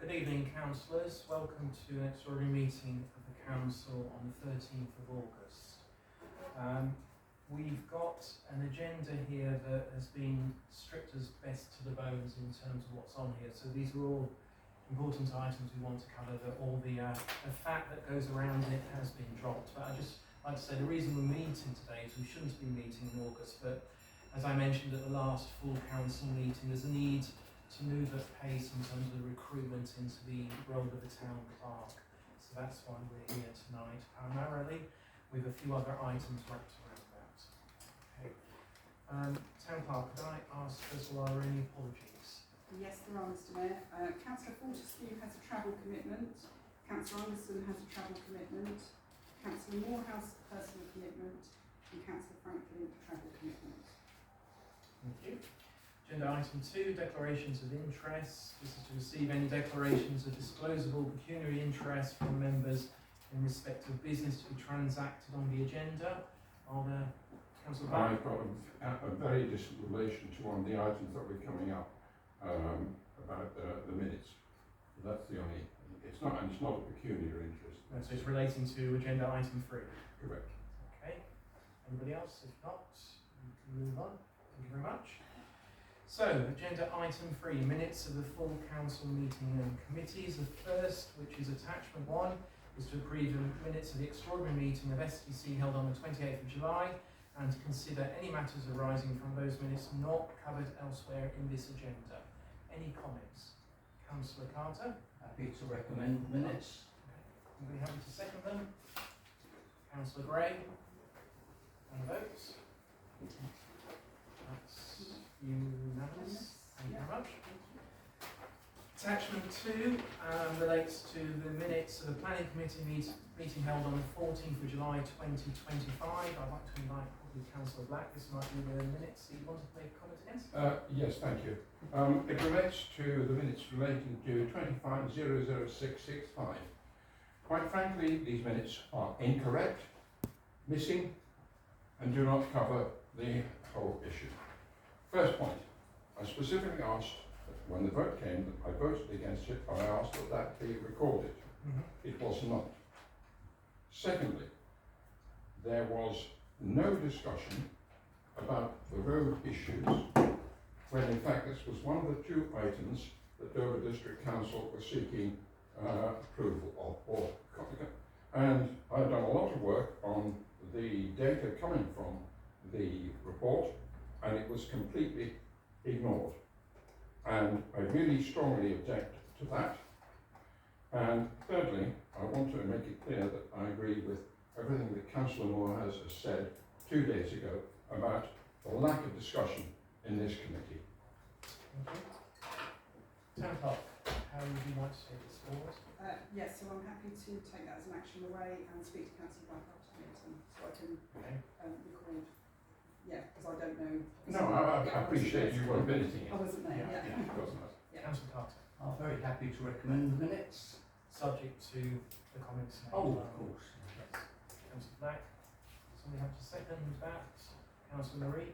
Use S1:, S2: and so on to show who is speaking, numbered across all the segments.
S1: Good evening, councillors. Welcome to an extraordinary meeting of the council on the 13th of August. We've got an agenda here that has been stripped as best to the bones in terms of what's on here. So these are all important items we want to cover. That all the fat that goes around it has been dropped. But I just like to say the reason we're meeting today is we shouldn't be meeting in August, but as I mentioned at the last full council meeting, there's a need to move at pace in terms of the recruitment into the role of the town clerk. So that's why we're here tonight, primarily, with a few other items wrapped around that. Okay. Town clerk, could I ask first of all, are there any apologies?
S2: Yes, there are, Mr. Mayor. Councillor Fortescue has a travel commitment. Councillor Anderson has a travel commitment. Councillor Morehouse, personal commitment. And Councillor Franklin, travel commitment.
S1: Thank you. Agenda item 2, declarations of interest. This is to receive any declarations of disclosable pecuniary interest from members in respect of business to be transacted on the agenda. Are there, Councillor Black?
S3: I've got a very distant relation to one of the items that we're coming up about the minutes. That's the only. It's not a pecuniary interest.
S1: No, so it's relating to agenda item 3.
S3: Correct.
S1: Okay. Anybody else? If not, we can move on. Thank you very much. So, agenda item 3, minutes of the full council meeting and committees. The first, which is attachment 1, is to approve the minutes of the extraordinary meeting of STC held on the 28th of July and to consider any matters arising from those minutes not covered elsewhere in this agenda. Any comments? Councillor Carter?
S4: Happy to recommend the minutes.
S1: Anybody happy to second them? Councillor Gray? And the votes? That's unanimous. Thank you very much. Attachment 2 relates to the minutes of the planning committee meeting held on the 14th of July 2025. I'd like to invite probably Councillor Black. This might be the minutes that you wanted to make a comment against.
S3: Yes, thank you. It relates to the minutes relating to 25-00665. Quite frankly, these minutes are incorrect, missing, and do not cover the whole issue. First point, I specifically asked that when the vote came that I voted against it, I asked that that be recorded. It was not. Secondly, there was no discussion about the road issues, when in fact this was one of the 2 items that Dover District Council was seeking approval of. And I've done a lot of work on the data coming from the report, and it was completely ignored. And I really strongly object to that. And thirdly, I want to make it clear that I agree with everything that Councillor Moore has said 2 days ago about the lack of discussion in this committee.
S1: Thank you. Town clerk, how would you like to take this forward?
S2: Yes, so I'm happy to take that as an action away and speak to Councillor Black after the meeting so I can record. Yeah, because I don't know.
S3: No, I appreciate you weren't visiting it.
S2: I wasn't there, yeah.
S3: Of course not.
S1: Councillor Carter,
S4: I'm very happy to recommend the minutes.
S1: subject to the comments made.
S4: Oh, of course.
S1: Yes. Councillor Black, somebody have to second that. Councillor Marie,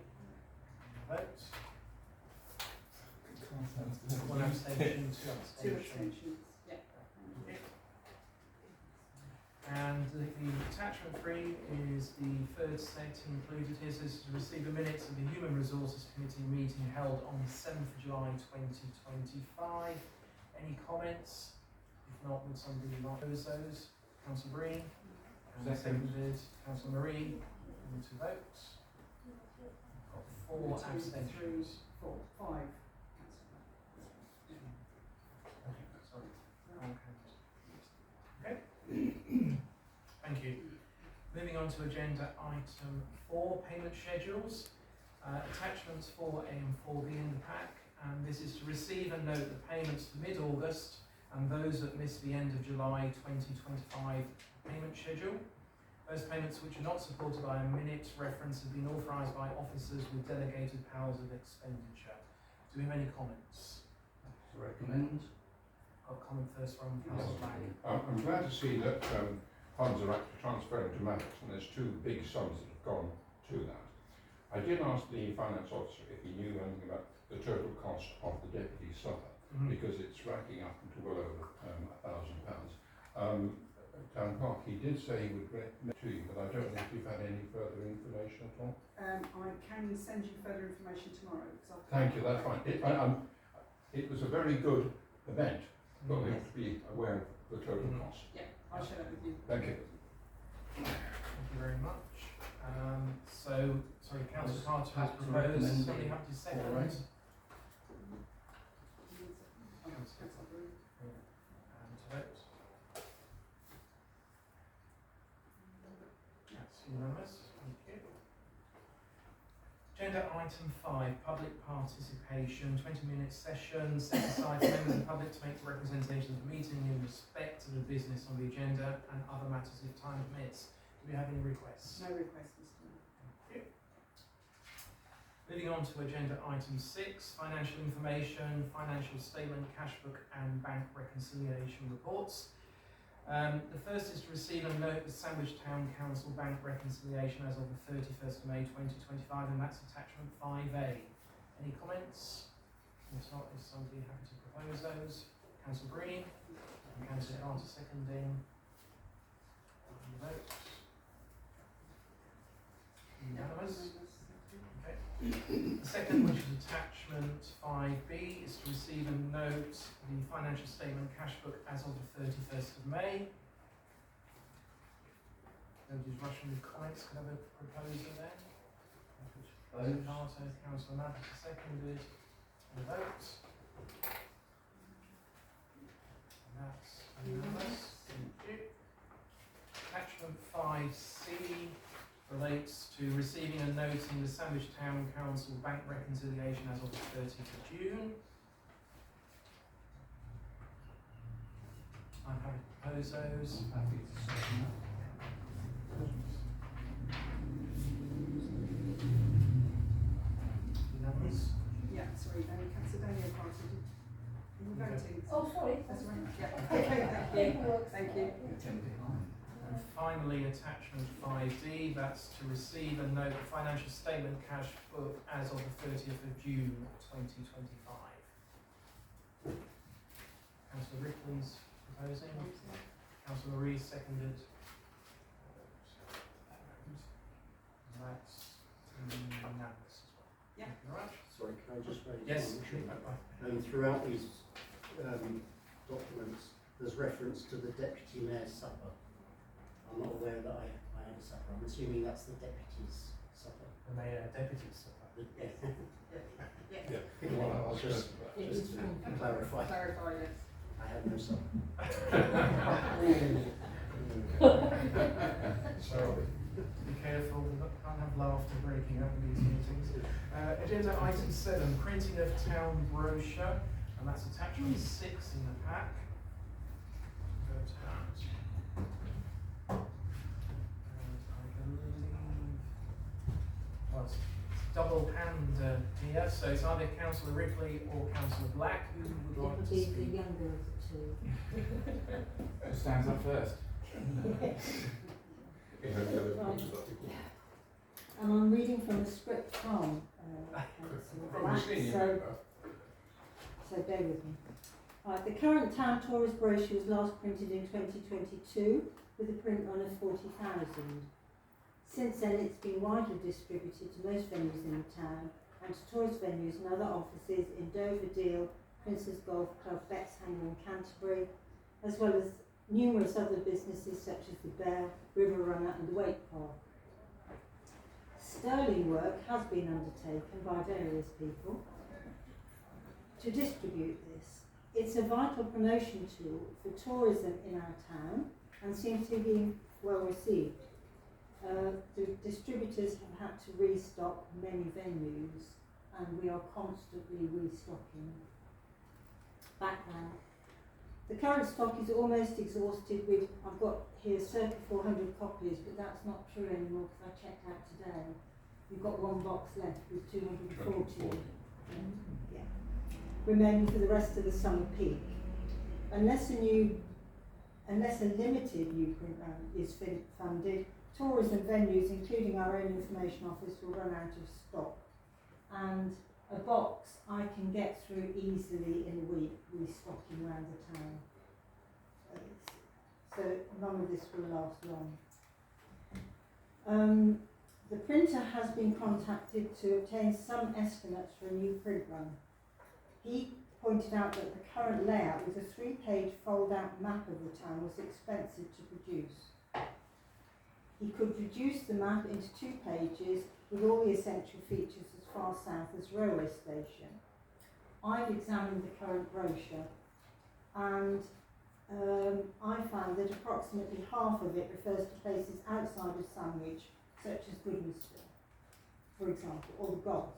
S1: vote. One abstention, 2
S2: 2
S1: abstentions.
S2: abstentions, yeah.
S1: And the attachment 3 is the third set included here, so this is to receive the minutes of the Human Resources Committee meeting held on the 7th of July 2025. Any comments? If not, would somebody like to oppose those? Councillor Breen? And seconded. Councillor Marie, and to vote. Got 4 abstentions.
S2: 4, 5.
S1: Okay. Thank you. Moving on to agenda item 4, payment schedules. Attachments 4A and 4B in the pack, and this is to receive and note the payments for mid-August and those that missed the end of July 2025 payment schedule. Those payments which are not supported by a minute reference have been authorised by officers with delegated powers of expenditure. Do we have any comments?
S4: To recommend.
S1: Got a comment first from Councillor Black.
S3: I'm glad to see that funds are actually transferring to Maddox, and there's 2 big sums that have gone to that. I did ask the finance officer if he knew anything about the total cost of the deputy supper, because it's racking up into well over £1,000. Town Park, he did say he would recommend to you, but I don't know if you've had any further information at all.
S2: I can send you further information tomorrow.
S3: Thank you, that's fine. It was a very good event, but we have to be aware of the total cost.
S2: Yeah, I'll share that with you.
S3: Thank you.
S1: Thank you very much. Sorry, Councillor Carter has
S4: Happy to
S1: proposed,
S4: recommend
S1: somebody
S4: it.
S1: have to second.
S4: All right.
S1: Vote. That's unanimous, thank you. Agenda item 5, public participation, 20-minute session, set aside for members of the public to make representation of the meeting in respect to the business on the agenda and other matters if time permits. Do we have any requests?
S2: No request, Mr. Mayor.
S1: Thank you. Moving on to agenda item 6, financial information, financial statement, cash book and bank reconciliation reports. The first is to receive and note the Sandwich Town Council bank reconciliation as of the 31st of May 2025, and that's attachment 5A. Any comments? If not, is somebody happy to propose those? Councillor Green and Councillor Carter seconding. Vote. Unanimous. Okay. The second, which is attachment 5B, is to receive and note the financial statement cash book as of the 31st of May. Nobody's rushing with comments. Could I have a proposer there? Councillor Carter, Councillor Mathis seconded. And a vote. And that's unanimous. Thank you. Attachment 5C relates to receiving and noting the Sandwich Town Council bank reconciliation as of the 30th of June. I'm happy to propose those.
S4: I'm happy to second that.
S1: Unanimous?
S2: Yeah, sorry, Councillor Daniel Carter, are you voting?
S5: Oh, sorry.
S2: That's right. Yeah, okay, thank you.
S4: You're 10 behind.
S1: And finally, attachment 5D, that's to receive and note the financial statement cash book as of the 30th of June 2025. Councillor Ripley's proposing. Councillor Marie seconded. And that's unanimous as well.
S2: Yeah.
S1: Thank you very much.
S6: Sorry, can I just raise
S1: Yes.
S6: one issue?
S1: Right.
S6: Throughout these documents, there's reference to the Deputy Mayor's supper. I'm not aware that I had a supper. I'm assuming that's the Deputy's supper.
S1: The Mayor Deputy's supper.
S2: Yeah.
S3: Well, I'll
S6: Just to clarify,
S2: Clarify, yes.
S6: I had no supper.
S3: So,
S1: Be careful, we can't have laughter breaking up in these meetings. Agenda item 7, printing of town brochure, and that's attachment 6 in the pack. Go to that. And I believe, well, it's double hand here, so it's either Councillor Ripley or Councillor Black who would like to
S5: It'll be the
S1: speak.
S5: younger of the two.
S7: Who stands up first?
S5: And I'm reading from the script from
S3: from the
S5: Councillor
S3: senior
S5: Black,
S3: member.
S5: so bear with me. Right, the current town tourist brochure was last printed in 2022 with a print run of 40,000. Since then it's been widely distributed to most venues in the town and to tourist venues and other offices in Dover, Deal, Princess Golf Club, Bexhanger and Canterbury, as well as numerous other businesses such as the Bear, River Runner and the Wake Park. Sterling work has been undertaken by various people to distribute this. It's a vital promotion tool for tourism in our town and seems to be well received. The distributors have had to restock many venues and we are constantly restocking. Background. The current stock is almost exhausted with, I've got here circa 400 copies, but that's not true anymore because I checked out today. We've got one box left with 240. Yeah. Remaining for the rest of the summer peak. Unless a limited new print run is funded, tourism venues, including our own information office, will run out of stock. And A box I can get through easily in a week, restocking around the town. So none of this will last long. The printer has been contacted to obtain some estimates for a new print run. He pointed out that the current layout with a 3-page fold-out map of the town was expensive to produce. He could reduce the map into 2 pages with all the essential features as far south as railway station. I've examined the current brochure and I found that approximately half of it refers to places outside of Sandwich, such as Goodnessville, for example, or the Goth.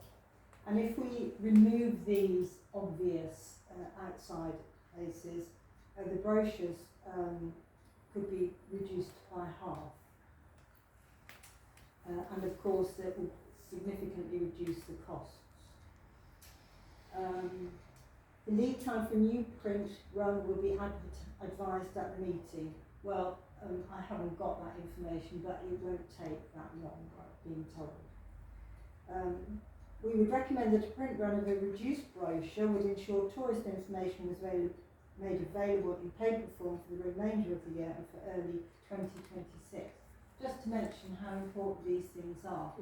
S5: And if we remove these obvious outside places, the brochures could be reduced by half. And of course that will significantly reduce the costs. The lead time for a new print run will be advised at the meeting. Well, I haven't got that information, but it won't take that long, I've been told. We would recommend that a print run of a reduced brochure would ensure tourist information was made available in paper form for the remainder of the year and for early 2026. Just to mention how important these things are.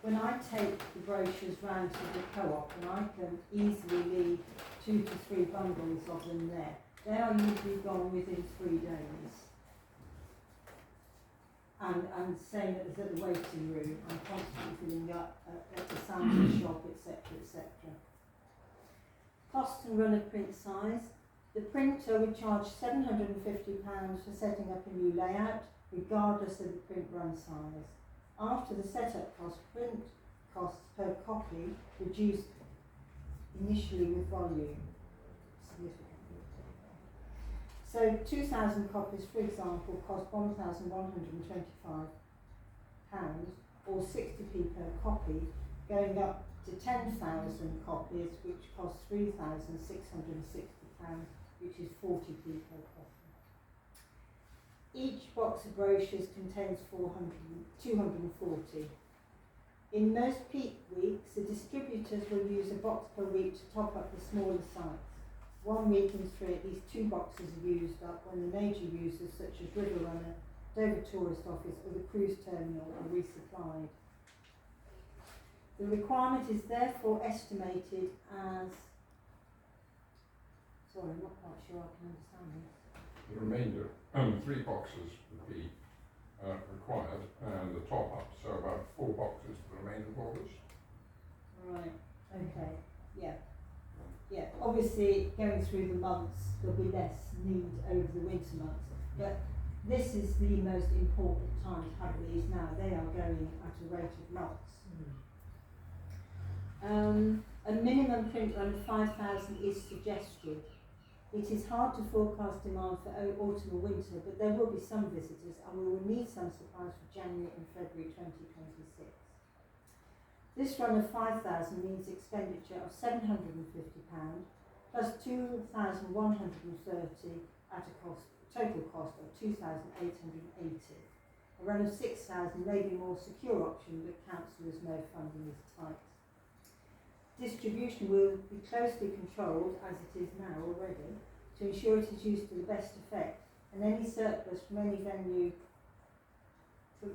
S5: When I take the brochures round to the co-op, and I can easily leave 2 to 3 bundles of them there, they are usually gone within 3 days. And same as at the waiting room, I'm constantly filling up at the sandwich shop, etc., etc. Cost and run of print size. The printer would charge £750 for setting up a new layout, regardless of the print run size. After the setup cost, print costs per copy reduced initially with volume, significantly. So 2,000 copies, for example, cost £1,125 or 60p per copy, going up to 10,000 copies, which cost £3,660, which is 40p per copy. Each box of brochures contains 240. In most peak weeks, the distributors will use a box per week to top up the smaller sites. 1 week in 3, at least 2 boxes are used up when the major users such as River Runner, Dover Tourist Office or the cruise terminal are resupplied. The requirement is therefore estimated as... Sorry, I'm not quite sure I can understand this.
S3: The remainder, 3 boxes would be required, and the top up, so about 4 boxes for the remainder of August.
S5: Right, okay, yeah. Yeah, obviously going through the months there'll be less need over the winter months, but this is the most important time to have these now. They are going at a rate of knots. A minimum print run of 5,000 is suggested. It is hard to forecast demand for autumn or winter, but there will be some visitors and we will need some supplies for January and February 2026. This run of 5,000 means expenditure of £750 plus 2,130 at a total cost of 2,880. A run of 6,000 may be a more secure option, but councillors know funding is tight. Distribution will be closely controlled, as it is now already, to ensure it is used to the best effect, and any surplus from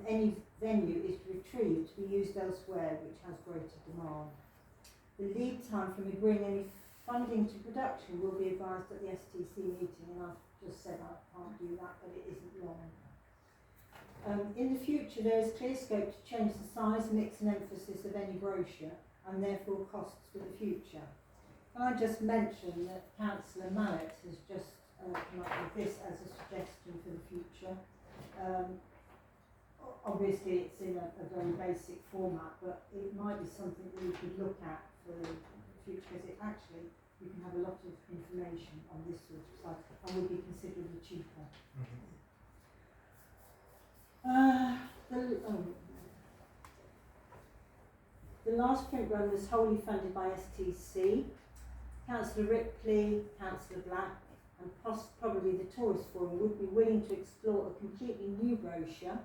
S5: any venue is retrieved to be used elsewhere which has greater demand. The lead time from agreeing any funding to production will be advised at the STC meeting, and I've just said I can't do that, but it isn't long. In the future there is clear scope to change the size, mix and emphasis of any brochure and therefore costs for the future. Can I just mention that Councillor Mallet has just come up with this as a suggestion for the future. Obviously it's in a very basic format, but it might be something we could look at for the future, because it actually, we can have a lot of information on this sort of site and will be considerably cheaper. The last print run was wholly funded by STC. Councillor Ripley, Councillor Black and probably the Tourist Forum would be willing to explore a completely new brochure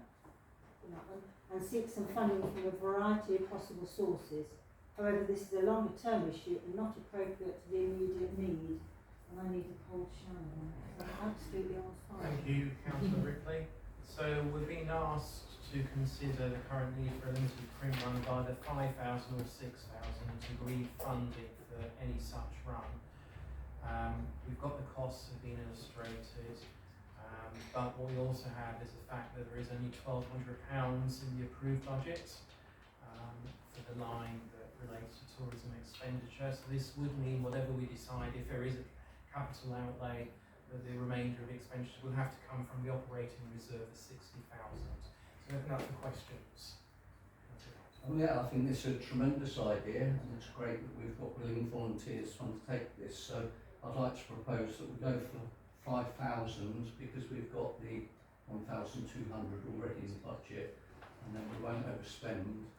S5: and seek some funding from a variety of possible sources. However, this is a longer term issue and not appropriate to the immediate need, and I need a cold shower on it. I'm absolutely on fire.
S1: Thank you, Councillor Ripley. So we're being asked to consider the current need for a limited print run by the 5,000 or 6,000 to agree funding for any such run. We've got the costs have been illustrated, but what we also have is the fact that there is only £1,200 in the approved budget for the line that relates to tourism expenditure. So this would mean whatever we decide, if there is a capital outlay, that the remainder of the expenditure will have to come from the operating reserve of 60,000. So open up for questions.
S4: Oh yeah, I think this is a tremendous idea, and it's great that we've got willing volunteers trying to take this. So I'd like to propose that we go for 5,000 because we've got the 1,200 already in the budget, and then we won't overspend.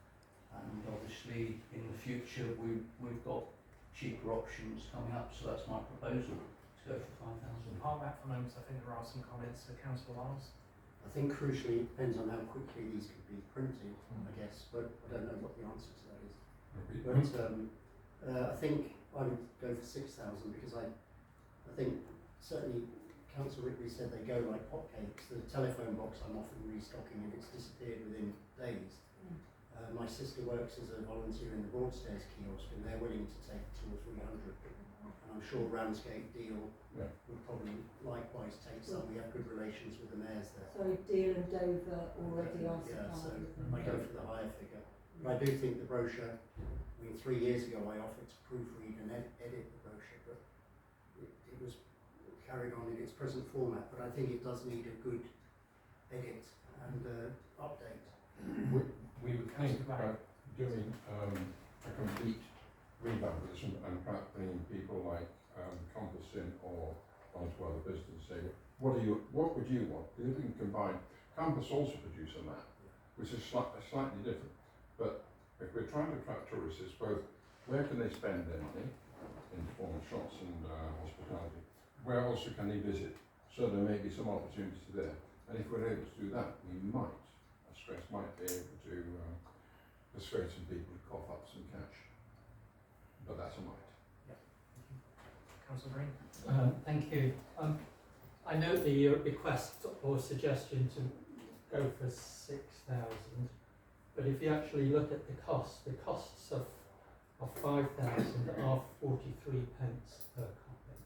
S4: And obviously, in the future, we've got cheaper options coming up. So that's my proposal, to go for 5,000.
S1: Park that for a moment, I think there are some comments. So Councillor Lars.
S6: I think crucially it depends on how quickly these could be printed, I guess, but I don't know what the answer to that is. But I think I would go for 6,000 because I think certainly Councillor Ripley said they go like hotcakes. The telephone box I'm often restocking and it's disappeared within days. My sister works as a volunteer in the Broadstairs kiosk and they're willing to take 200 or 300. And I'm sure Ramsgate Deal would probably likewise take some. We have good relations with the mayors there.
S5: Sorry, Deal and Dover already are
S6: Yeah, so
S5: supplied.
S6: I go for the higher figure. But I do think the brochure, I mean 3 years ago I offered to proofread and edit the brochure, but it was carried on in its present format. But I think it does need a good edit and update.
S3: We would think about doing a complete revamp of this and perhaps bringing people like Compass in or onto other business and say, what would you want? Because if we can combine, Compass also produce a map, which is slightly different. But if we're trying to attract tourists, it's both where can they spend their money in the form of shops and hospitality, where also can they visit? So there may be some opportunity there. And if we're able to do that, we might be able to persuade some people to cough up some cash. But that's a might.
S1: Yeah. Councillor Green.
S8: Thank you. I note the request or suggestion to go for 6,000, but if you actually look at the costs of 5,000 are 43 pence per copy.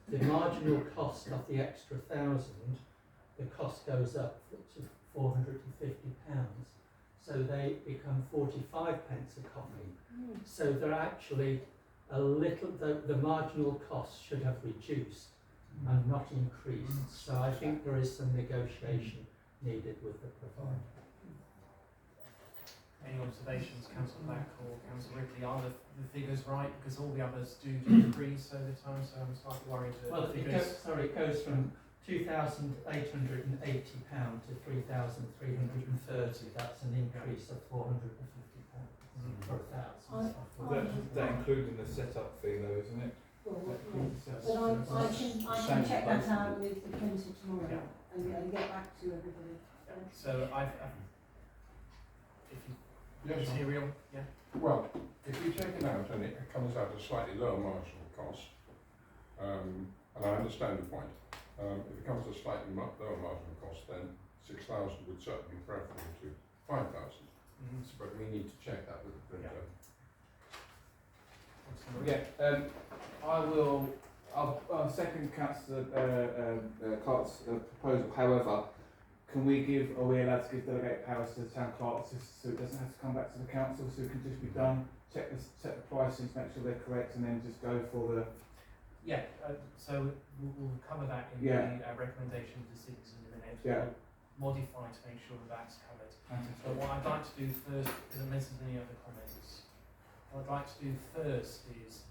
S8: The marginal cost of the extra 1,000, the cost goes up to £450, so they become 45 pence a copy. So they're actually a little, the marginal cost should have reduced and not increased. So I think there is some negotiation needed with the provider.
S1: Any observations, Councillor Black or Councillor Ripley? Are the figures right? Because all the others do decrease over time, so I'm slightly worried that
S8: Well,
S1: the figures...
S8: it goes from £2,880 to £3,330. That's an increase of £450 for 1,000.
S7: That including the setup fee though, isn't it?
S5: But I can check that out with the printer tomorrow and get back to everybody.
S1: So if you
S3: Yes.
S1: material, yeah.
S3: Well, if you take it out and it comes out at a slightly lower marginal cost, and I understand the point, if it comes at a slightly lower marginal cost, then 6,000 would certainly be preferable to 5,000. But we need to check that with the printer.
S7: I'll second Councillor Clark's proposal. However, are we allowed to give delegate powers to the town clerk so it doesn't have to come back to the council, so it can just be done, set the pricing, make sure they're correct, and then just go for the...
S1: Yeah, so we'll cover that in the recommendation of decisions in a minute.
S7: Yeah.
S1: We'll modify to make sure that's covered.
S7: Fantastic.
S1: But what I'd like to do first, because unless there's any other comments, what I'd like to do first is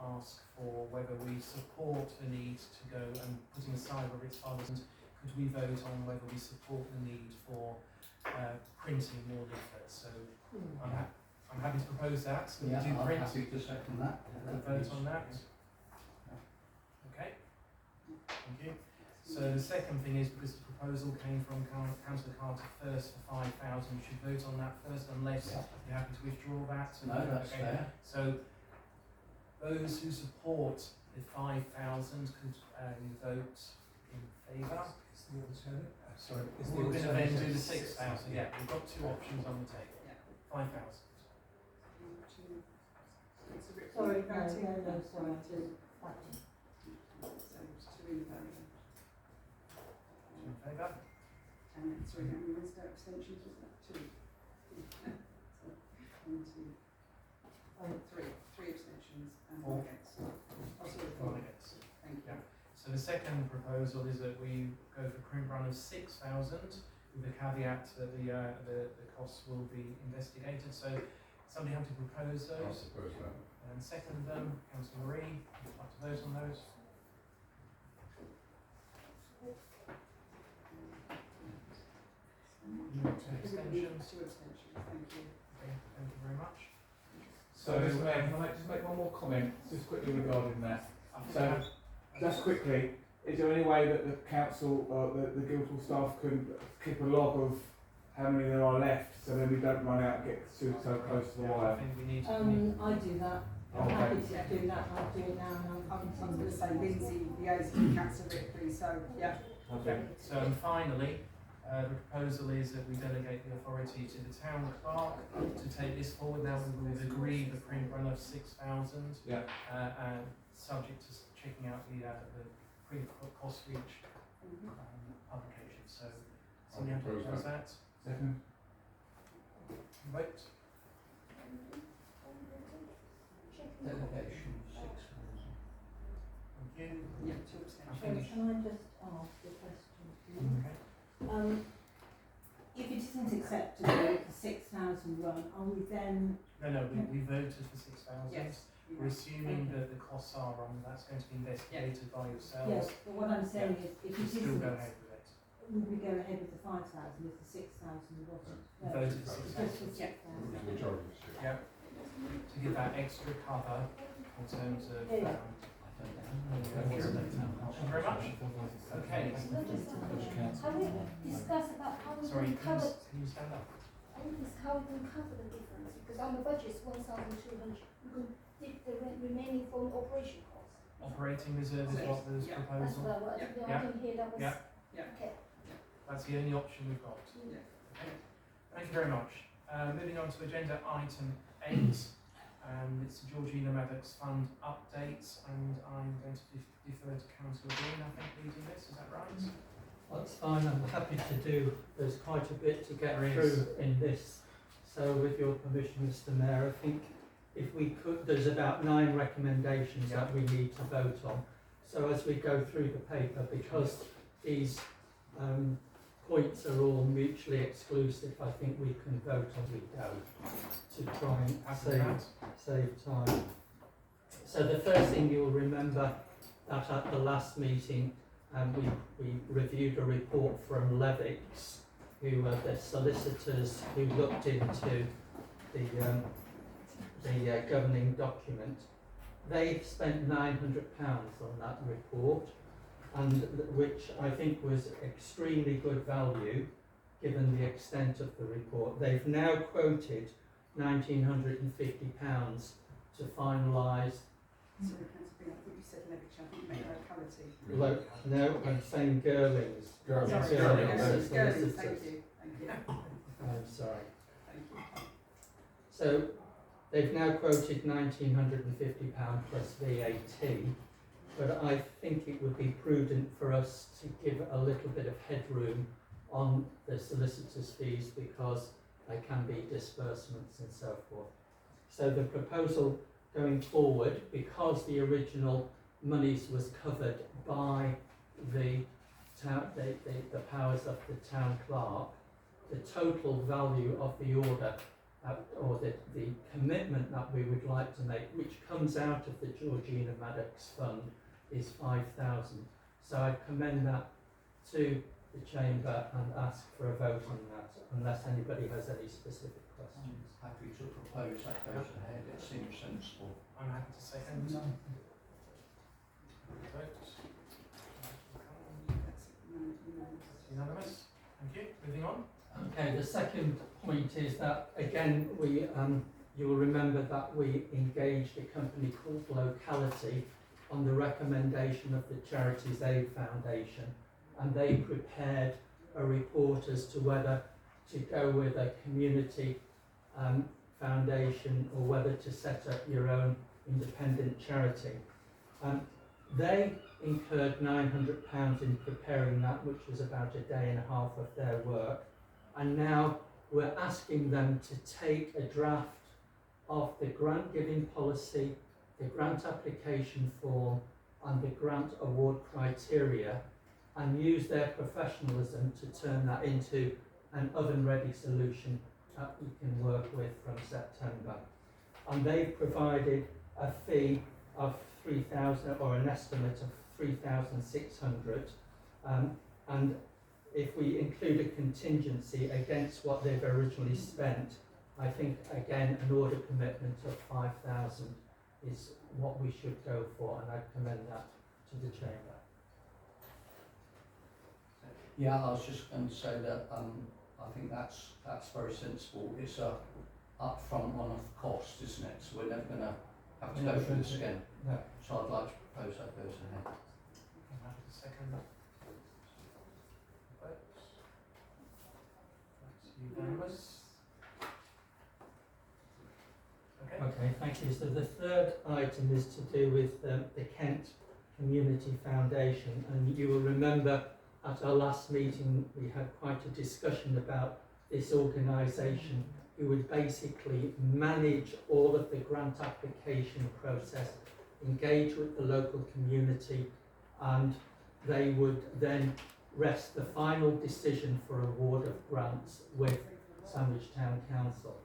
S1: ask for whether we support the need to go and putting aside whether it's 5,000, could we vote on whether we support the need for printing more leaflets? So I'm happy to propose that. So
S4: Yeah,
S1: we do
S4: I'm
S1: print.
S4: happy to second that.
S1: We'll vote on that. Okay. Thank you. So the second thing is, because the proposal came from Councillor Carter first for 5,000, we should vote on that first unless
S4: Yeah.
S1: you're happy to withdraw that.
S4: No, that's fair.
S1: So those who support the 5,000 could vote in favour.
S9: Sorry,
S1: We're going to then do the 6,000. Yeah, we've got two options on the table.
S2: Yeah.
S1: 5,000.
S5: Sorry, no,
S2: Voting.
S5: no, sorry,
S2: Two.
S5: back to
S2: So it's two in favour.
S1: In favour?
S2: And sorry, how many was there abstentions? Was that two? No. So, 1, 2, 3. 3 abstentions and 1 against. Oh, sorry, 4 against. Thank you.
S1: Yeah. So the second proposal is that we go for a crimp run of 6,000 with the caveat that the costs will be investigated. So somebody have to propose
S3: I'll
S1: those
S3: propose that.
S1: and second them. Councillor Marie, would you like to vote on those? Abstentions?
S2: 2 abstentions. Thank you.
S1: Okay, thank you very much.
S7: So, Mr. Mayor, can I just make one more comment, just quickly regarding that?
S1: I think
S7: So,
S1: we have-
S7: just quickly, is there any way that the council, the Guildhall staff can keep a log of how many there are left, so then we don't run out and get so close to the
S1: yeah, I
S7: wire?
S1: think we need.
S5: I do that. I'm
S7: Okay.
S5: happy to do that. I'll do it now. And
S2: I was going to say Lindsay liaising with Councillor Ripley, so yeah.
S7: Okay.
S1: So and finally, the proposal is that we delegate the authority to the town clerk to take this forward. Now we've agreed the print run of 6,000,
S7: Yeah.
S1: and subject to checking out the pre-cost reach publication. So somebody have to
S3: propose
S1: propose that.
S7: Second.
S1: Vote.
S4: Delegation, 6,000.
S1: Thank you.
S2: Yeah, 2 abstentions.
S5: Can I just ask a question, please?
S1: Okay.
S5: If it isn't acceptable, the 6,000 run, are we then,
S1: No, we voted for 6,000.
S2: Yes.
S1: We're assuming that the costs are wrong. That's going to be investigated by yourselves.
S5: yes, but what I'm saying is, if
S1: We
S5: it
S1: still go
S5: isn't,
S1: ahead with it.
S5: would we go ahead with the 5,000 if the 6,000 wasn't?
S1: We voted for
S5: Just
S1: 6,000.
S5: for
S2: Yeah.
S5: 6,000.
S3: The majority is six.
S1: Yeah. To give that extra cover in terms of.
S5: Yeah.
S1: Thank you very much. Okay.
S10: Have we discussed about how we
S1: Sorry,
S10: can cover,
S1: can you stand up?
S10: I think it's how we can cover the difference, because on the budget is 1,200, we can take the remaining from operation costs.
S1: Operating reserve is what was
S2: Yeah.
S10: That's
S1: proposal.
S10: what I was,
S2: Yeah.
S10: I didn't hear that was,
S1: Yeah.
S2: Yeah.
S10: okay.
S1: That's the only option we've got.
S2: Yeah.
S1: Okay. Thank you very much. Moving on to agenda item 8. It's the Georgina Maddox Fund update, and I'm going to defer to Councillor Green, I think, leading this. Is that right?
S8: That's fine, I'm happy to do, there's quite a bit to get
S1: There is.
S8: through in this. So with your permission, Mr Mayor, I think if we could, there's about 9 recommendations that we need to vote on. So as we go through the paper, because these points are all mutually exclusive, I think we can vote as we go to try and
S1: Happy with that?
S8: save time. So the first thing you'll remember that at the last meeting, we reviewed a report from Levix, who were the solicitors who looked into the governing document. They've spent £900 on that report, and which I think was extremely good value given the extent of the report. They've now quoted £1,950 to finalise.
S2: Sorry, Councillor Green, I thought you said Levitch, I think you meant locality.
S8: No, I'm saying Girlings.
S3: Girlings.
S2: Sorry,
S8: Girlings,
S2: Girlings,
S8: solicitors.
S2: thank you, thank you,
S8: I'm sorry.
S2: thank you.
S8: So they've now quoted £1,950 plus VAT, but I think it would be prudent for us to give a little bit of headroom on the solicitors' fees because they can be disbursements and so forth. So the proposal going forward, because the original monies was covered by the powers of the town clerk, the total value of the order or the commitment that we would like to make, which comes out of the Georgina Maddox Fund, is 5,000. So I commend that to the Chamber and ask for a vote on that, unless anybody has any specific questions.
S4: Happy to propose that goes ahead, it seems sensible.
S1: I'm happy to say and vote.
S8: Okay, the second point is that, again, you will remember that we engaged a company called Locality on the recommendation of the Charities Aid Foundation, and they prepared a report as to whether to go with a community foundation or whether to set up your own independent charity. They incurred £900 in preparing that, which was about a day and a half of their work, and now we're asking them to take a draft of the grant giving policy, the grant application form and the grant award criteria and use their professionalism to turn that into an oven-ready solution that we can work with from September. And they've provided a fee of 3,000 or an estimate of 3,600, and if we include a contingency against what they've originally spent, I think again an order commitment of 5,000 is what we should go for, and I'd commend that to the Chamber.
S4: Yeah, I was just going to say that I think that's very sensible. It's a upfront one-off cost, isn't it? So we're never going to have to go through this again.
S8: No.
S4: So I'd like to propose that goes ahead.
S1: Second. Votes. That's unanimous. Okay.
S8: Okay, thank you. So the third item is to do with the Kent Community Foundation, and you will remember at our last meeting we had quite a discussion about this organisation who would basically manage all of the grant application process, engage with the local community, and they would then rest the final decision for award of grants with Sandwich Town Council.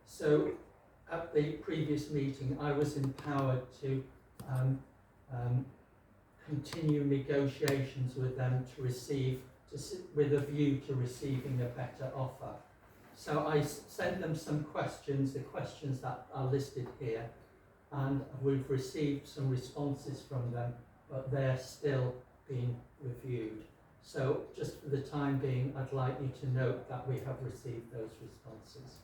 S8: So at the previous meeting I was empowered to continue negotiations with them to receive, with a view to receiving a better offer. So I sent them some questions, the questions that are listed here, and we've received some responses from them, but they're still being reviewed. So just for the time being, I'd like you to note that we have received those responses.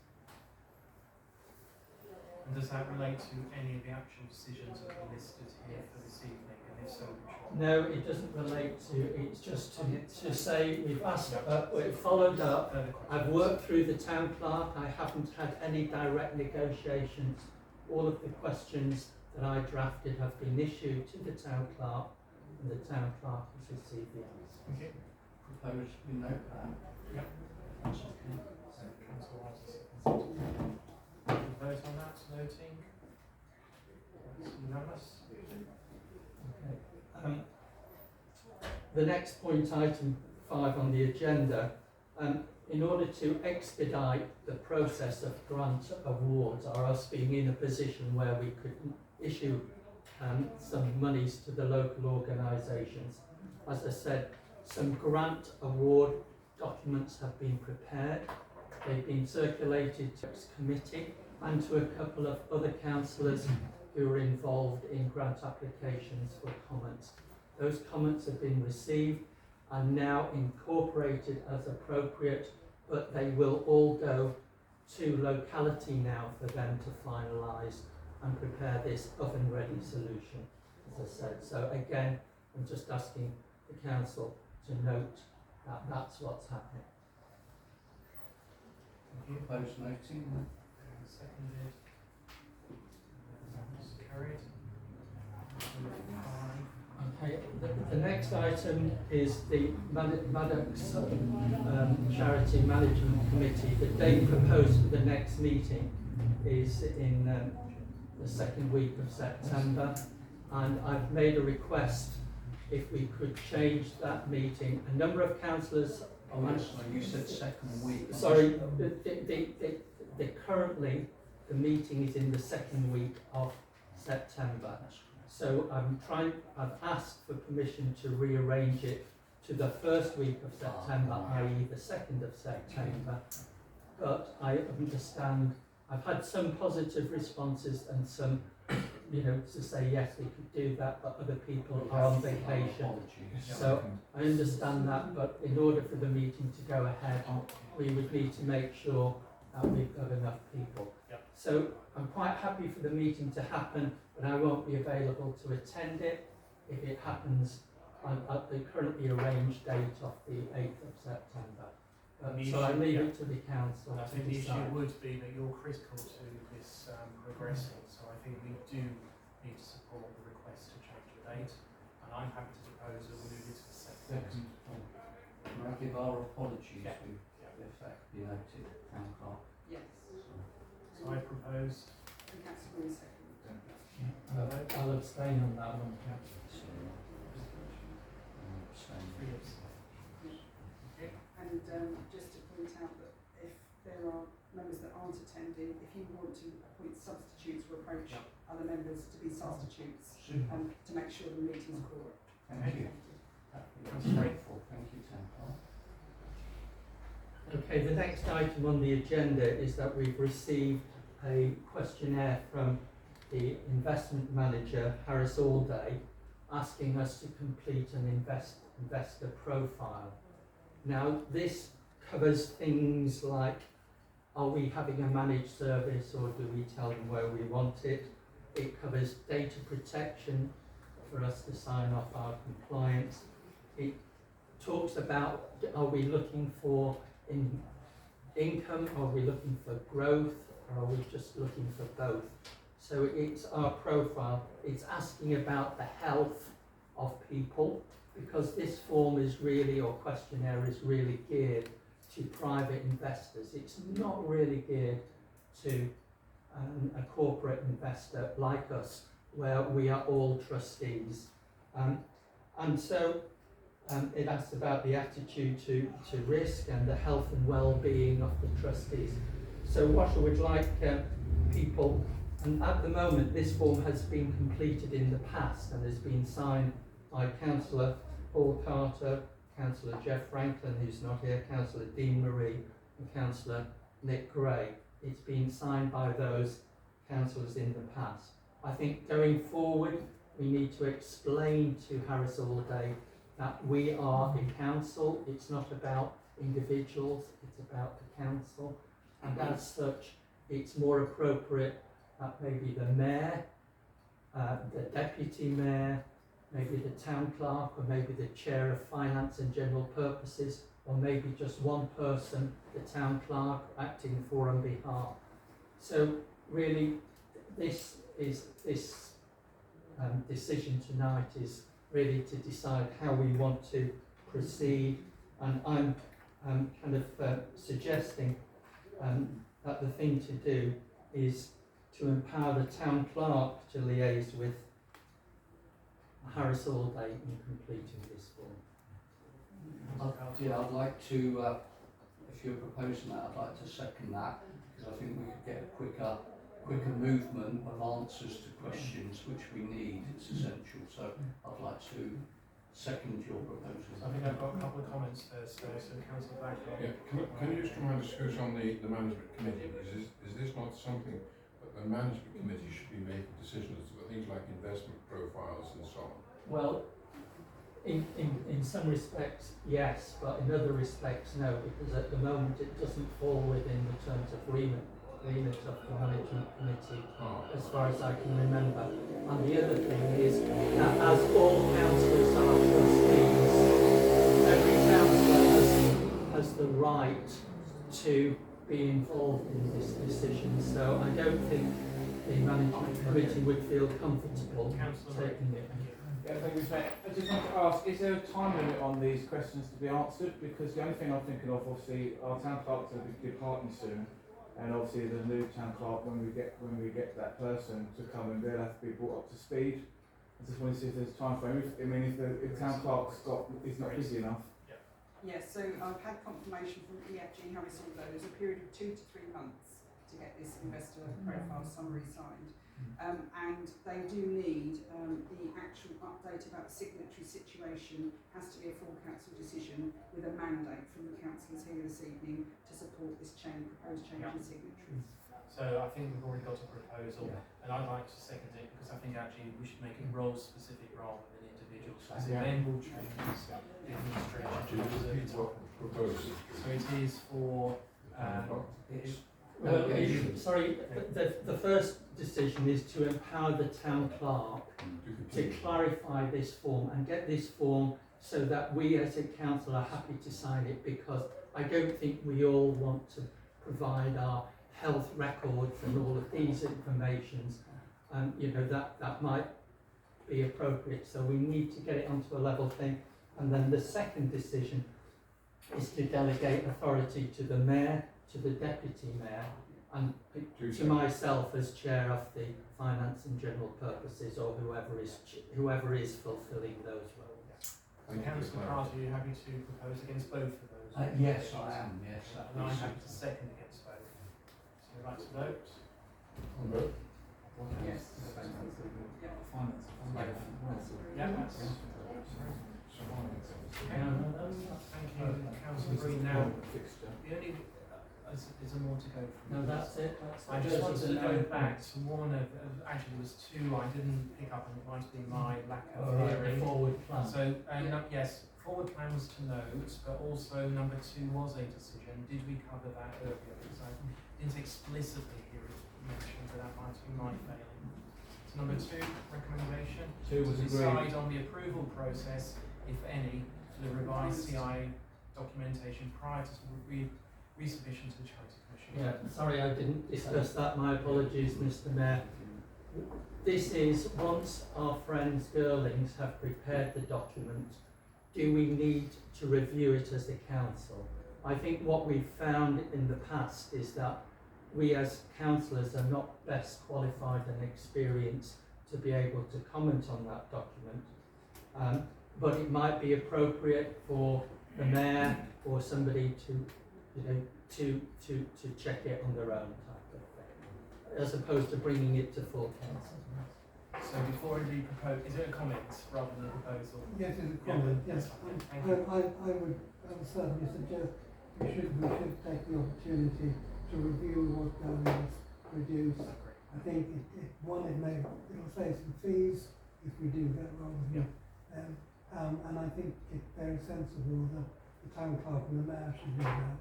S1: And does that relate to any of the actual decisions that are listed here for this evening? And if so, which one?
S8: No, it doesn't relate to, it's just to say we've asked, we've followed up, I've worked through the town clerk, I haven't had any direct negotiations. All of the questions that I drafted have been issued to the town clerk, and the town clerk has received the answers.
S1: Okay.
S4: Propose we note that.
S1: Yep.
S4: That's okay.
S1: So Councillor White is consented. Vote on that, noting. That's unanimous.
S8: Okay. The next point, item 5 on the agenda, in order to expedite the process of grant awards, or us being in a position where we could issue some monies to the local organisations, as I said, some grant award documents have been prepared. They've been circulated to this committee and to a couple of other councillors who are involved in grant applications for comments. Those comments have been received and now incorporated as appropriate, but they will all go to Locality now for them to finalise and prepare this oven-ready solution, as I said. So again, I'm just asking the council to note that that's what's happening.
S1: Thank you.
S4: Propose noting that.
S1: Seconded. That's carried.
S8: Okay, the next item is the Maddox Charity Management Committee. The date proposed for the next meeting is in the second week of September, and I've made a request if we could change that meeting. A number of councillors
S4: Oh, I'm sorry, you said second week.
S8: sorry, currently the meeting is in the second week of September. So I've asked for permission to rearrange it to the first week of September, i.e. the 2nd of September. But I understand, I've had some positive responses and some you know, to say yes, we could do that, but other people are on vacation.
S4: Apologies.
S8: So I understand that, but in order for the meeting to go ahead, we would need to make sure that we've got enough people.
S1: Yep.
S8: So I'm quite happy for the meeting to happen, but I won't be available to attend it if it happens at the currently arranged date of the 8th of September.
S1: And the
S8: So I
S1: issue-
S8: leave
S1: yeah.
S8: it to the council
S1: And I
S8: to
S1: think the issue
S8: decide.
S1: would be that you're critical to this progressing, so I think we do need to support the request to change the date, and I'm happy to propose that we move it to the second.
S4: Can I give our apologies
S1: Yeah.
S4: with the effect be noted, town clerk?
S2: Yes.
S1: So I propose,
S2: And councillor Green second.
S8: I'll abstain on that one.
S4: So, abstain.
S1: three of us.
S2: And just to point out that if there are members that aren't attending, if you want to appoint substitutes or approach
S1: Yeah.
S2: other members to be substitutes,
S4: Super.
S2: to make sure the meeting's correct.
S4: Thank you. That's grateful. Thank you, town clerk.
S8: Okay, the next item on the agenda is that we've received a questionnaire from the investment manager, Harris Allday, asking us to complete an investor profile. Now, this covers things like, are we having a managed service or do we tell them where we want it? It covers data protection for us to sign off our compliance. It talks about, are we looking for income, are we looking for growth, or are we just looking for both? So it's our profile, it's asking about the health of people, because this form is really, or questionnaire is really geared to private investors. It's not really geared to a corporate investor like us, where we are all trustees. And so it asks about the attitude to risk and the health and well-being of the trustees. So what I would like people, and at the moment this form has been completed in the past and has been signed by Councillor Paul Carter, Councillor Jeff Franklin, who's not here, Councillor Dean Marie and Councillor Nick Gray. It's been signed by those councillors in the past. I think going forward we need to explain to Harris Allday that we are a council, it's not about individuals, it's about the council, and as such it's more appropriate that maybe the mayor, the deputy mayor, maybe the town clerk, or maybe the chair of finance and general purposes, or maybe just one person, the town clerk, acting for on behalf. So really this decision tonight is really to decide how we want to proceed, and I'm kind of suggesting that the thing to do is to empower the town clerk to liaise with Harris Allday in completing this form.
S4: I'd like to, if you're proposing that, I'd like to second that, because I think we could get a quicker movement of answers to questions which we need. It's essential. So I'd like to second your proposal.
S1: So I think I've got a couple of comments first, so Councillor Blackwell.
S3: Yeah, can you just remind us who's on the management committee? Is this not something that the management committee should be making decisions for things like investment profiles and so on?
S8: Well, in some respects, yes, but in other respects, no, because at the moment it doesn't fall within the terms of remit of the management committee, as far as I can remember. And the other thing is that as all councillors are trustees, every councillor has the right to be involved in this decision. So I don't think the management committee would feel comfortable taking it.
S7: Yeah, thank you, Mr. Mayor. I just want to ask, is there a time limit on these questions to be answered? Because the only thing I'm thinking of, obviously, our town clerk's going to be departing soon, and obviously the new town clerk, when we get that person to come and they'll have to be brought up to speed. I just want to see if there's time frame. I mean, if the town clerk's is not busy enough.
S2: Yes, so I've had confirmation from EFG Harris Allday there's a period of 2 to 3 months to get this investor profile summary signed. And they do need the actual update about the signatory situation has to be a full council decision with a mandate from the councillors here this evening to support this proposed change in signatories.
S1: So So I think we've already got a proposal, and I'd like to second it because I think actually we should make it role specific rather than individual specific.
S3: Yeah.
S1: Then we'll change the administration to
S3: Proposal.
S1: So it is for,
S4: It's
S8: Well, sorry, the first decision is to empower the town clerk to clarify this form and get this form so that we as a council are happy to sign it, because I don't think we all want to provide our health records and all of these informations, and that might be appropriate, so we need to get it onto a level thing. And then the second decision is to delegate authority to the mayor, to the deputy mayor, and to myself as chair of the finance and general purposes, or whoever is fulfilling those roles.
S1: Councillor Carter, are you happy to propose against both of those?
S4: yes, I am. Yes,
S1: And I'm happy to second against both. So we'd like to vote?
S2: Yes.
S1: Yeah, that's. Thank you, Councillor Green. Now, the only, is there more to go from?
S8: No, that's it.
S1: I just wanted to go back to one of, actually there was two I didn't pick up, and it might have been my lack of hearing.
S8: Forward plan.
S1: So, yes, forward plan was to note, but also number 2 was a decision. Did we cover that earlier? Because I didn't explicitly hear it mentioned, but that might be my failing. So number 2, recommendation.
S8: 2 was
S1: to
S8: agreed.
S1: decide on the approval process, if any, for the revised CI documentation prior to resubmission to the Charity Commission.
S8: Yeah, sorry I didn't discuss that. My apologies, Mr. Mayor. This is, once our friends Girlings have prepared the document, do we need to review it as a council? I think what we've found in the past is that we as councillors are not best qualified and experienced to be able to comment on that document. But it might be appropriate for the mayor or somebody to check it on their own type of thing, as opposed to bringing it to full council.
S1: So before we propose, is it a comment rather than a proposal?
S9: Yes, it's a comment,
S1: Yeah,
S9: yes.
S1: thank you.
S9: I would certainly suggest we should take the opportunity to review what Girlings produced. I think it'll save some fees if we do that rather than and I think it's very sensible that the town clerk and the mayor should do that.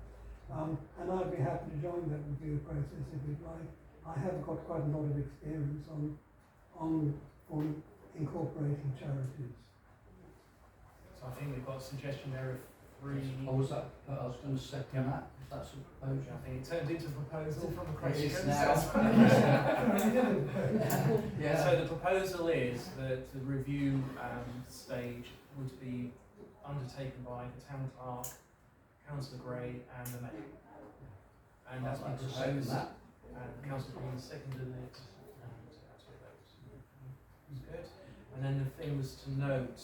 S9: And I'd be happy to join that review process if you'd like. I have got quite a lot of experience on incorporating charities.
S1: So I think we've got a suggestion there of 3.
S4: I was going to second that. If that's a proposal.
S1: I think it turned into a proposal from a question.
S4: It is now. Yeah.
S1: So the proposal is that the review stage would be undertaken by the town clerk, Councillor Gray and the mayor. And that's been
S4: I'd like to second
S1: proposed.
S4: that.
S1: And Councillor Green seconded it. And that's what votes. Good. And then the thing was to note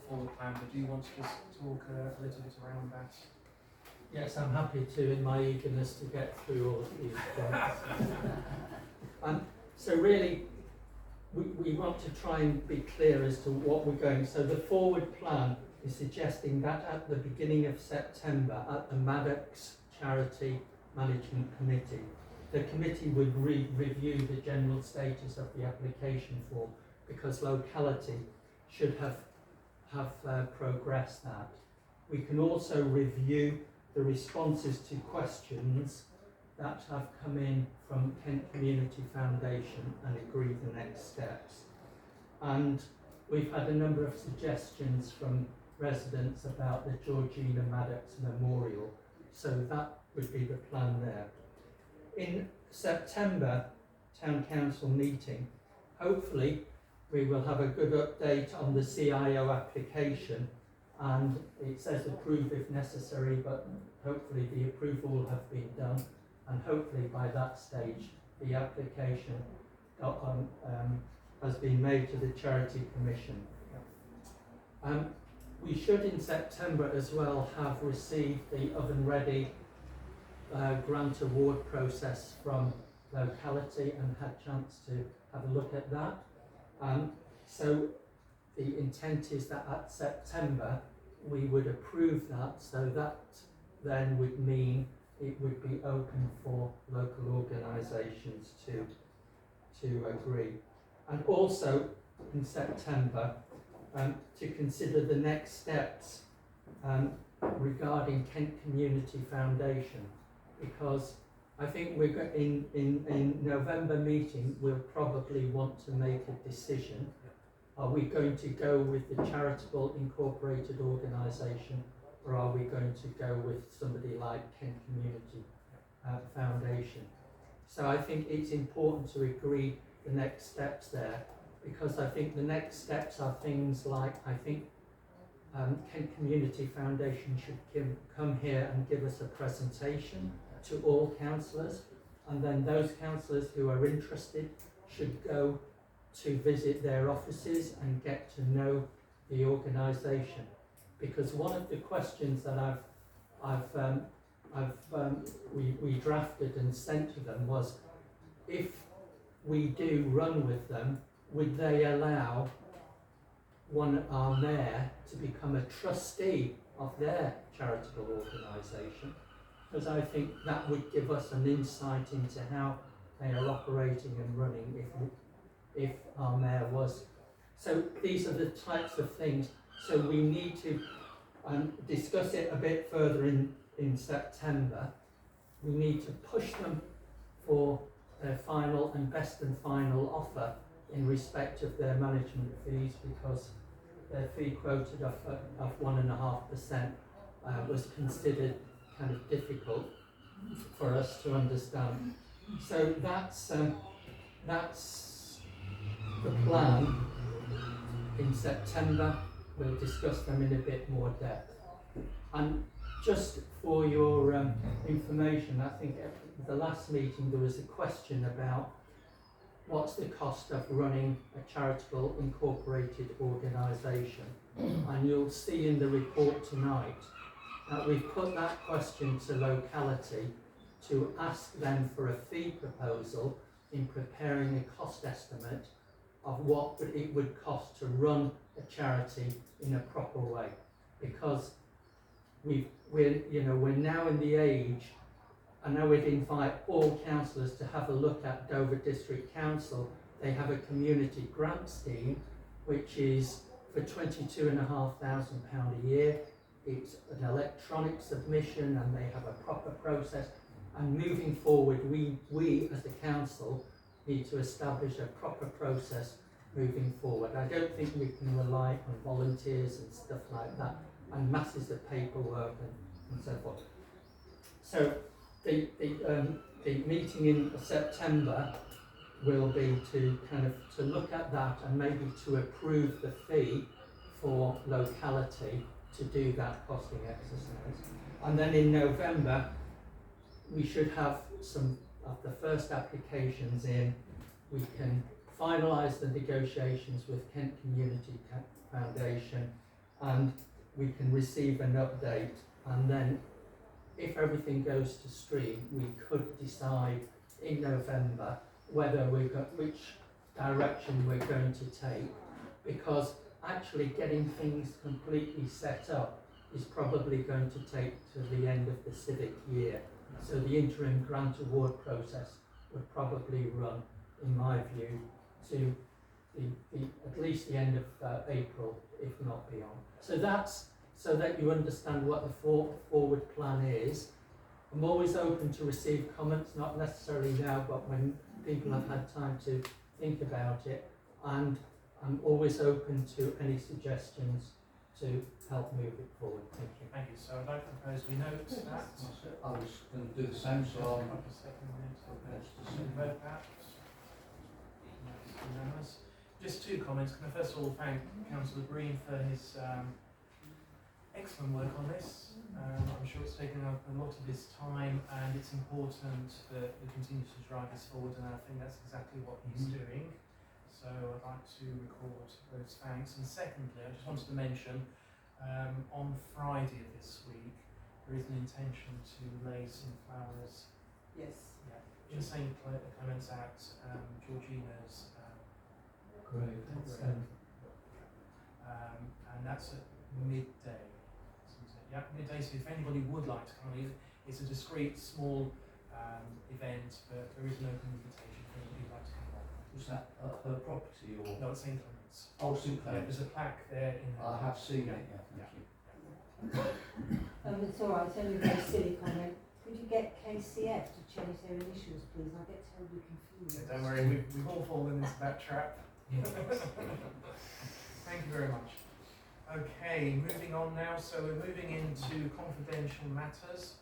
S1: for the plan, but do you want to just talk a little bit around that?
S8: Yes, I'm happy to, in my eagerness to get through all of these points. So really, we want to try and be clear as to what we're going. So the forward plan is suggesting that at the beginning of September, at the Maddox Charity Management Committee, the committee would review the general status of the application form, because locality should have progressed that. We can also review the responses to questions that have come in from Kent Community Foundation and agree the next steps. And we've had a number of suggestions from residents about the Georgina Maddox Memorial, so that would be the plan there. In September Town Council meeting, hopefully we will have a good update on the CIO application, and it says approve if necessary, but hopefully the approval will have been done, and hopefully by that stage the application has been made to the Charity Commission. We should in September as well have received the oven ready grant award process from locality and had chance to have a look at that. So the intent is that at September we would approve that, so that then would mean it would be open for local organisations to agree. And also in September, to consider the next steps regarding Kent Community Foundation, because I think we're in November meeting, we'll probably want to make a decision. Are we going to go with the charitable incorporated organisation, or are we going to go with somebody like Kent Community Foundation? So I think it's important to agree the next steps there, because I think the next steps are things like, I think Kent Community Foundation should come here and give us a presentation to all councillors, and then those councillors who are interested should go to visit their offices and get to know the organisation. Because one of the questions that we drafted and sent to them was, if we do run with them, would they allow our mayor to become a trustee of their charitable organisation? Because I think that would give us an insight into how they are operating and running if our mayor was. So these are the types of things. So we need to discuss it a bit further in September. We need to push them for their final and best and final offer in respect of their management fees, because their fee quoted of 1.5% was considered kind of difficult for us to understand. So that's the plan. In September, we'll discuss them in a bit more depth. And just for your information, I think at the last meeting there was a question about what's the cost of running a charitable incorporated organisation. And you'll see in the report tonight that we've put that question to locality to ask them for a fee proposal in preparing a cost estimate of what it would cost to run a charity in a proper way. Because we're now in the age, and I would invite all councillors to have a look at Dover District Council. They have a community grant scheme, which is for £22,500 a year. It's an electronic submission, and they have a proper process. And moving forward, we as the council need to establish a proper process moving forward. I don't think we can rely on volunteers and stuff like that, and masses of paperwork and so forth. So the meeting in September will be to look at that and maybe to approve the fee for locality to do that costing exercise. And then in November, we should have some of the first applications in. We can finalise the negotiations with Kent Community Foundation, and we can receive an update, and then if everything goes to stream, we could decide in November whether which direction we're going to take, because actually getting things completely set up is probably going to take to the end of the civic year. So the interim grant award process would probably run, in my view, to at least the end of April, if not beyond. So that's so that you understand what the forward plan is. I'm always open to receive comments, not necessarily now, but when people have had time to think about it, and I'm always open to any suggestions to help move it forward. Thank you.
S1: Thank you. So I'd like to propose we note that.
S4: I was going to do the same, so I'll
S1: Proper second vote that. That's unanimous. Just two comments. Can I first of all thank Councillor Green for his excellent work on this. I'm sure it's taken up a lot of his time, and it's important that we continue to drive this forward, and I think that's exactly what he's doing. So I'd like to record those thanks. And secondly, I just wanted to mention, on Friday of this week, there is an intention to lay some flowers.
S2: Yes.
S1: Yeah, in St. Clement's at Georgina's
S8: Great.
S1: and that's at midday. Yeah, midday. So if anybody would like to come, It's a discreet, small event, but there is an open invitation for anybody who'd like to come along.
S4: Was that her property or?
S1: No, it's St Clements.
S4: Oh, St
S1: Yeah,
S4: Clements.
S1: there's a plaque there in
S4: I have seen it, yeah, thank you.
S5: It's all right, it's only a very silly comment. Could you get KCF to change their initials, please? I get terribly confused.
S1: Yeah, don't worry, we've all fallen into that trap. Thank you very much. Okay, moving on now. So we're moving into confidential matters.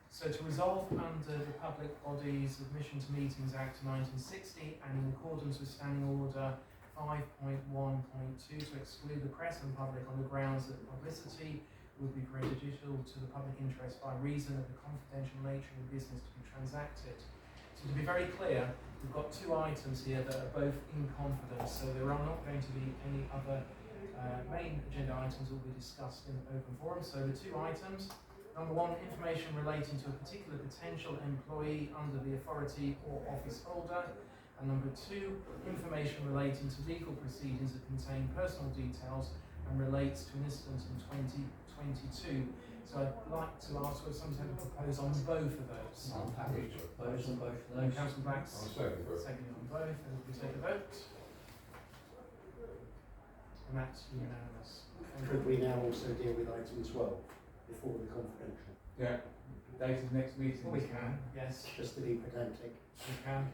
S1: So to resolve under the Public Bodies Admission to Meetings Act 1960 and in accordance with Standing Order 5.1.2 to exclude the press and public on the grounds that publicity would be prejudicial to the public interest by reason of the confidential nature of the business to be transacted. So to be very clear, we've got two items here that are both in confidence, so there are not going to be any other main agenda items that will be discussed in open forum. So the two items, number one, information relating to a particular potential employee under the authority or office holder, and number two, information relating to legal proceedings that contain personal details and relates to an incident in 2022. So I'd like to ask whether someone's going to propose on both of those.
S4: I'm happy to propose on both of those.
S1: Councillor Black's
S3: I'll second both.
S1: second on both, and we take a vote. And that's unanimous.
S6: Could we now also deal with item 12 before the confidential?
S7: Yeah, date of next meeting.
S1: We can, yes,
S6: Just to be pedantic.
S1: we can.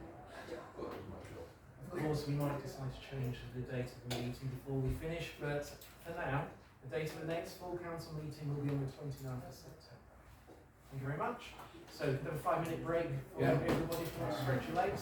S1: Of course, we might decide to change the date of the meeting before we finish, but for now, the date of the next full council meeting will be on the 29th of September. Thank you very much. So, we can have a 5-minute break for
S3: Yeah.
S1: everybody to stretch your legs.